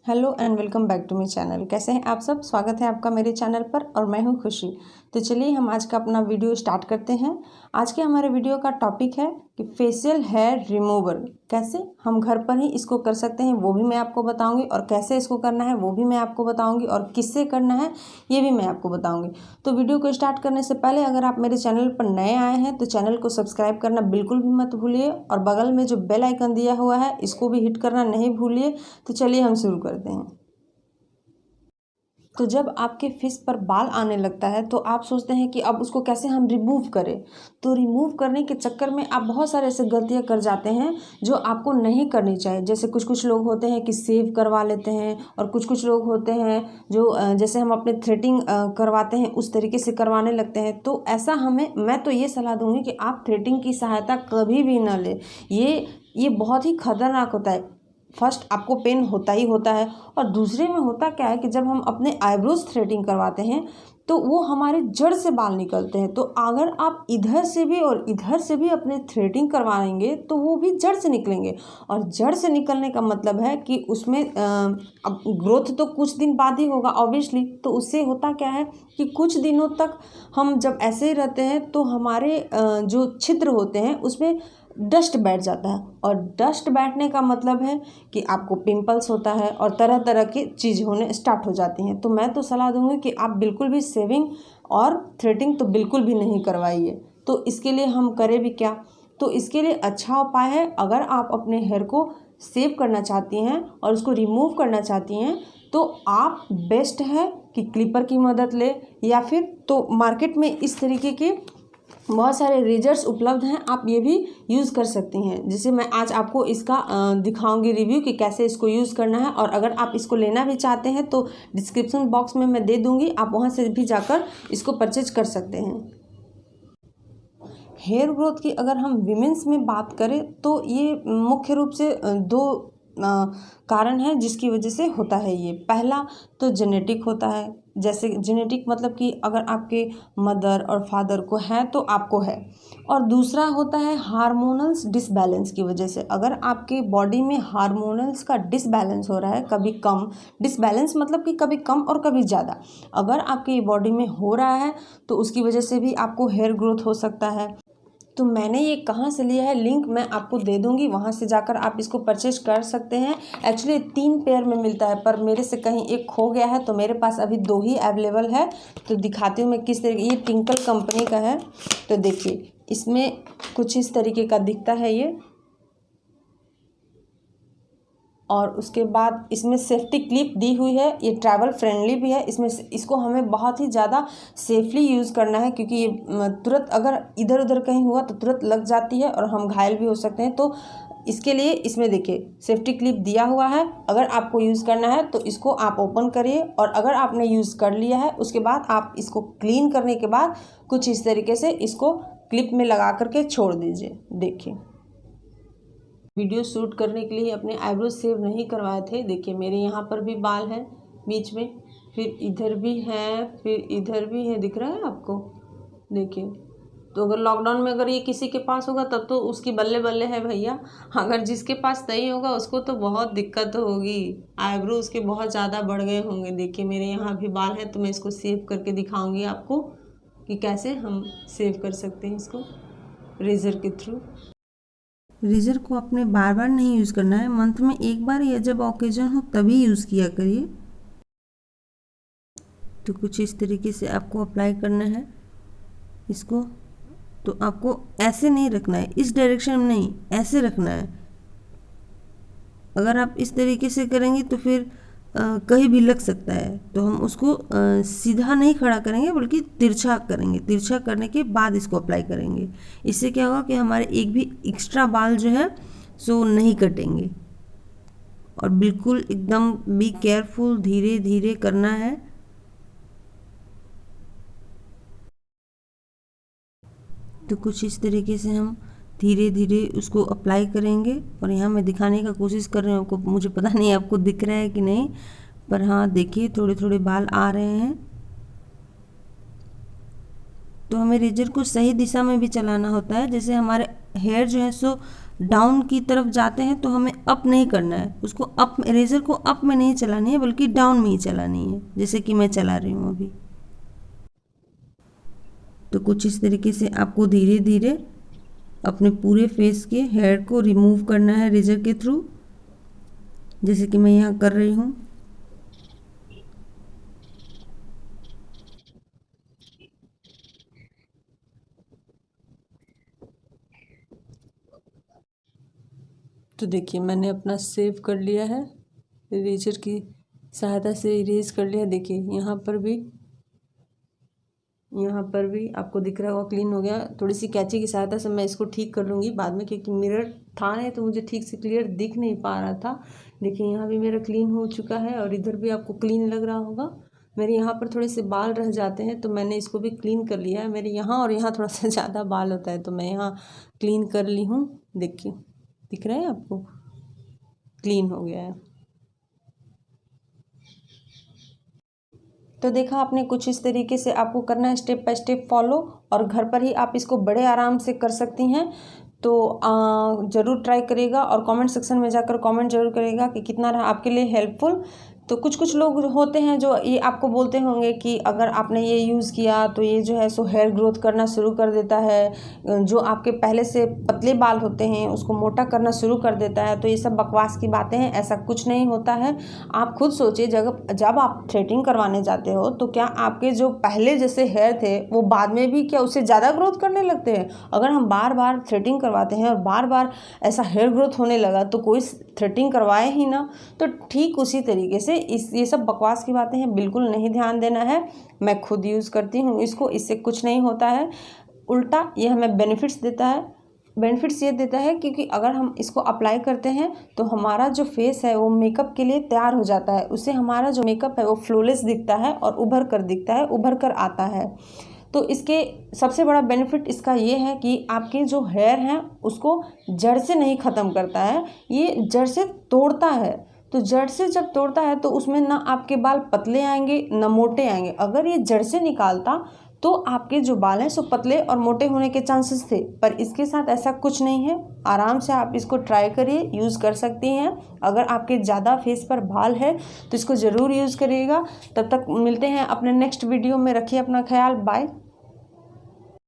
Hello and welcome back to my channel. कैसे हैं आप सब? स्वागत है आपका मेरे चैनल पर और मैं हूं खुशी। तो चलिए हम आज का अपना वीडियो स्टार्ट करते हैं। आज के हमारे वीडियो का टॉपिक है कि फेशियल हेयर रिमूवर कैसे हम घर पर ही इसको कर सकते हैं, वो भी मैं आपको बताऊंगी, और कैसे इसको करना है वो भी मैं आपको बताऊंगी, और किससे करना है ये भी मैं आपको बताऊंगी। तो वीडियो को स्टार्ट करने से पहले अगर आप मेरे चैनल पर नए आए हैं तो चैनल को सब्सक्राइब करना बिल्कुल भी मत भूलिए, और बगल में जो बेल आइकन दिया हुआ है इसको भी हिट करना नहीं भूलिए। तो चलिए हम शुरू करते हैं। तो जब आपके फेस पर बाल आने लगता है तो आप सोचते हैं कि अब उसको कैसे हम रिमूव करें। तो रिमूव करने के चक्कर में आप बहुत सारे ऐसे गलतियां कर जाते हैं जो आपको नहीं करनी चाहिए। जैसे कुछ कुछ लोग होते हैं कि सेव करवा लेते हैं, और कुछ कुछ लोग होते हैं जो जैसे हम अपने थ्रेडिंग करवाते हैं उस तरीके से करवाने लगते हैं। तो ऐसा मैं तो ये सलाह दूंगी कि आप थ्रेडिंग की सहायता कभी भी ना लें। ये बहुत ही खतरनाक होता है। फर्स्ट आपको पेन होता ही होता है, और दूसरे में होता क्या है कि जब हम अपने आईब्रोज थ्रेडिंग करवाते हैं तो वो हमारे जड़ से बाल निकलते हैं। तो अगर आप इधर से भी और इधर से भी अपने थ्रेडिंग करवाएंगे तो वो भी जड़ से निकलेंगे, और जड़ से निकलने का मतलब है कि उसमें अब ग्रोथ तो कुछ दिन बाद ही होगा ऑब्वियसली। तो उससे होता क्या है कि कुछ दिनों तक हम जब ऐसे ही रहते हैं तो हमारे जो छिद्र होते हैं उसमें डस्ट बैठ जाता है, और डस्ट बैठने का मतलब है कि आपको पिंपल्स होता है और तरह तरह की चीज़ होने स्टार्ट हो जाती हैं। तो मैं तो सलाह दूंगी कि आप बिल्कुल भी सेविंग और थ्रेडिंग तो बिल्कुल भी नहीं करवाइए। तो इसके लिए हम करें भी क्या? तो इसके लिए अच्छा उपाय है, अगर आप अपने हेयर को सेव करना चाहती हैं और उसको रिमूव करना चाहती हैं तो आप बेस्ट है कि क्लिपर की मदद ले, या फिर तो मार्केट में इस तरीके के बहुत सारे रेजर्स उपलब्ध हैं, आप ये भी यूज़ कर सकती हैं। जिसे मैं आज आपको इसका दिखाऊंगी रिव्यू कि कैसे इसको यूज़ करना है। और अगर आप इसको लेना भी चाहते हैं तो डिस्क्रिप्शन बॉक्स में मैं दे दूंगी, आप वहाँ से भी जाकर इसको परचेज कर सकते हैं। हेयर ग्रोथ की अगर हम विमेंस में बात करें तो ये मुख्य रूप से दो कारण है जिसकी वजह से होता है ये। पहला तो जेनेटिक होता है। जैसे जेनेटिक मतलब कि अगर आपके मदर और फादर को है तो आपको है। और दूसरा होता है हार्मोनल्स डिसबैलेंस की वजह से। अगर आपके बॉडी में हार्मोनल्स का डिसबैलेंस हो रहा है, कभी कम, डिसबैलेंस मतलब कि कभी कम और कभी ज़्यादा, अगर आपके बॉडी में हो रहा है तो उसकी वजह से भी आपको हेयर ग्रोथ हो सकता है। तो मैंने ये कहाँ से लिया है, लिंक मैं आपको दे दूँगी, वहाँ से जाकर आप इसको परचेज कर सकते हैं। एक्चुअली 3 पेयर में मिलता है, पर मेरे से कहीं एक खो गया है तो मेरे पास अभी 2 ही अवेलेबल है। तो दिखाती हूँ मैं किस तरीके। ये टिंकल कंपनी का है। तो देखिए इसमें कुछ इस तरीके का दिखता है ये, और उसके बाद इसमें सेफ्टी क्लिप दी हुई है। ये ट्रैवल फ्रेंडली भी है। इसमें इसको हमें बहुत ही ज़्यादा सेफली यूज़ करना है, क्योंकि ये तुरंत अगर इधर उधर कहीं हुआ तो तुरंत लग जाती है और हम घायल भी हो सकते हैं। तो इसके लिए इसमें देखिए सेफ्टी क्लिप दिया हुआ है। अगर आपको यूज़ करना है तो इसको आप ओपन करिए, और अगर आपने यूज़ कर लिया है उसके बाद आप इसको क्लीन करने के बाद कुछ इस तरीके से इसको क्लिप में लगा करके छोड़ दीजिए। देखिए वीडियो शूट करने के लिए अपने आईब्रोज सेव नहीं करवाए थे। देखिए मेरे यहाँ पर भी बाल हैं बीच में, फिर इधर भी है, फिर इधर भी है, दिख रहा है आपको? देखिए। तो अगर लॉकडाउन में अगर ये किसी के पास होगा तब तो उसकी बल्ले बल्ले है भैया। अगर जिसके पास नहीं होगा उसको तो बहुत दिक्कत होगी। आईब्रो उसके बहुत ज़्यादा बढ़ गए होंगे। देखिए मेरे यहाँ भी बाल है, तो मैं इसको सेव करके दिखाऊंगी आपको कि कैसे हम सेव कर सकते हैं इसको रेजर के थ्रू। रेज़र को आपने बार बार नहीं यूज़ करना है, मंथ में एक बार या जब ओकेजन हो तभी यूज़ किया करिए। तो कुछ इस तरीके से आपको अप्लाई करना है इसको। तो आपको ऐसे नहीं रखना है, इस डायरेक्शन में नहीं, ऐसे रखना है। अगर आप इस तरीके से करेंगे तो फिर कहीं भी लग सकता है। तो हम उसको सीधा नहीं खड़ा करेंगे बल्कि तिरछा करेंगे। तिरछा करने के बाद इसको अप्लाई करेंगे। इससे क्या होगा कि हमारे एक भी एक्स्ट्रा बाल जो है सो नहीं कटेंगे। और बिल्कुल एकदम बी केयरफुल, धीरे धीरे करना है। तो कुछ इस तरीके से हम धीरे धीरे उसको अप्लाई करेंगे। और यहाँ मैं दिखाने का कोशिश कर रही हूँ आपको, मुझे पता नहीं आपको दिख रहा है कि नहीं, पर हाँ देखिए थोड़े थोड़े बाल आ रहे हैं। तो हमें रेजर को सही दिशा में भी चलाना होता है। जैसे हमारे हेयर जो है सो डाउन की तरफ जाते हैं तो हमें अप नहीं करना है, उसको अप, इरेजर को अप में नहीं चलानी है बल्कि डाउन में ही चलानी है, जैसे कि मैं चला रही हूँ अभी। तो कुछ इस तरीके से आपको धीरे धीरे अपने पूरे फेस के हेयर को रिमूव करना है रेजर के थ्रू, जैसे कि मैं यहाँ कर रही हूँ। तो देखिए मैंने अपना सेव कर लिया है, इरेजर की सहायता से इरेज कर लिया। देखिए यहाँ पर भी आपको दिख रहा होगा क्लीन हो गया। थोड़ी सी कैंची की सहायता से मैं इसको ठीक कर लूँगी बाद में, क्योंकि मिरर था नहीं तो मुझे ठीक से क्लियर दिख नहीं पा रहा था। देखिए यहाँ भी मेरा क्लीन हो चुका है और इधर भी आपको क्लीन लग रहा होगा। मेरे यहाँ पर थोड़े से बाल रह जाते हैं तो मैंने इसको भी क्लीन कर लिया है। मेरे यहाँ और यहाँ थोड़ा सा ज़्यादा बाल होता है तो मैं यहाँ क्लीन कर ली हूँ। देखिए दिख रहा है आपको, क्लीन हो गया है। तो देखा आपने, कुछ इस तरीके से आपको करना है, स्टेप बाय स्टेप फॉलो, और घर पर ही आप इसको बड़े आराम से कर सकती हैं। तो ज़रूर ट्राई करिएगा और कमेंट सेक्शन में जाकर कमेंट जरूर करिएगा कि कितना रहा आपके लिए हेल्पफुल। तो कुछ लोग होते हैं जो ये आपको बोलते होंगे कि अगर आपने ये यूज़ किया तो ये जो है सो हेयर ग्रोथ करना शुरू कर देता है, जो आपके पहले से पतले बाल होते हैं उसको मोटा करना शुरू कर देता है। तो ये सब बकवास की बातें हैं, ऐसा कुछ नहीं होता है। आप खुद सोचिए, जब आप थ्रेडिंग करवाने जाते हो तो क्या आपके जो पहले जैसे हेयर थे वो बाद में भी क्या उससे ज़्यादा ग्रोथ करने लगते हैं? अगर हम बार बार थ्रेडिंग करवाते हैं और बार बार ऐसा हेयर ग्रोथ होने लगा तो कोई थ्रेडिंग करवाए ही ना। तो ठीक उसी तरीके से ये सब बकवास की बातें हैं, बिल्कुल नहीं ध्यान देना है। मैं खुद यूज़ करती हूँ इसको, इससे कुछ नहीं होता है। उल्टा ये हमें बेनिफिट्स देता है। बेनिफिट्स ये देता है क्योंकि अगर हम इसको अप्लाई करते हैं तो हमारा जो फेस है वो मेकअप के लिए तैयार हो जाता है। उससे हमारा जो मेकअप है वो फ्लॉलेस दिखता है और उभर कर दिखता है, उभर कर आता है। तो इसके सबसे बड़ा बेनिफिट इसका ये है कि आपके जो हेयर हैं उसको जड़ से नहीं ख़त्म करता है, ये जड़ से तोड़ता है। तो जड़ से जब तोड़ता है तो उसमें ना आपके बाल पतले आएंगे ना मोटे आएंगे। अगर ये जड़ से निकालता तो आपके जो बाल हैं सो पतले और मोटे होने के चांसेस थे, पर इसके साथ ऐसा कुछ नहीं है। आराम से आप इसको ट्राई करिए, यूज़ कर सकती हैं। अगर आपके ज़्यादा फेस पर बाल है तो इसको ज़रूर यूज़ करिएगा। तब तक मिलते हैं अपने नेक्स्ट वीडियो में। रखिए अपना ख्याल, बाय।